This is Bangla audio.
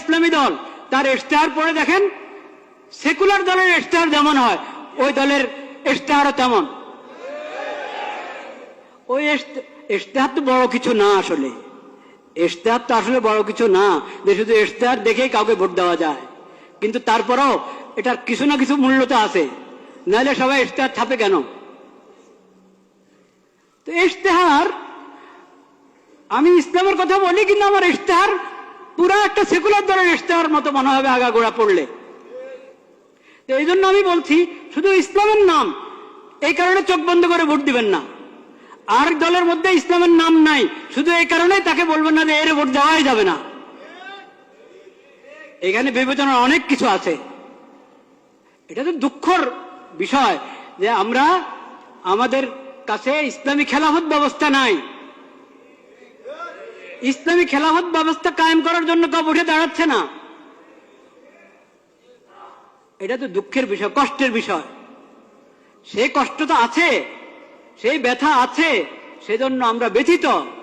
ইসলামী দল তার ইশতেহার পড়ে দেখেন, সেকুলার দলের ইশতেহার যেমন হয় ওই দলের ইশতেহারও তেমন। ওই ইশতেহার তো বড় কিছু না, আসলে ইশতেহার তো আসলে বড় কিছু না যে শুধু ইশতেহার দেখেই কাউকে ভোট দেওয়া যায়। কিন্তু তারপরও এটার কিছু না কিছু মূল্য তো আছে, নাহলে সবাই ইশতেহার ছাপে কেন? তো ইশতেহার, আমি ইসলামের কথা বলি কিন্তু আমার ইশতেহার পুরা একটা সেকুলার দলের ইশতেহার মতো মনে হবে আগাগোড়া পড়লে। তো এই জন্য আমি বলছি শুধু ইসলামের নাম, এই কারণে চোখ বন্ধ করে ভোট দিবেন না। আর দলের মধ্যে ইসলামের নাম নাই, শুধু এই কারণে তাকে বলবেন না যে এর ভোট দেওয়াই যাবে না। এখানে বিবেচনার অনেক কিছু আছে। এটা তো দুঃখের বিষয় যে আমরা, আমাদের কাছে ইসলামী খেলাফত ব্যবস্থা নাই। ইসলামী খেলাফত ব্যবস্থা কায়েম করার জন্য কেউ উঠে দাঁড়াচ্ছে না। এটা তো দুঃখের বিষয়, কষ্টের বিষয়। সেই কষ্ট তো আছে, সেই ব্যথা আছে, সেজন্য আমরা ব্যথিত।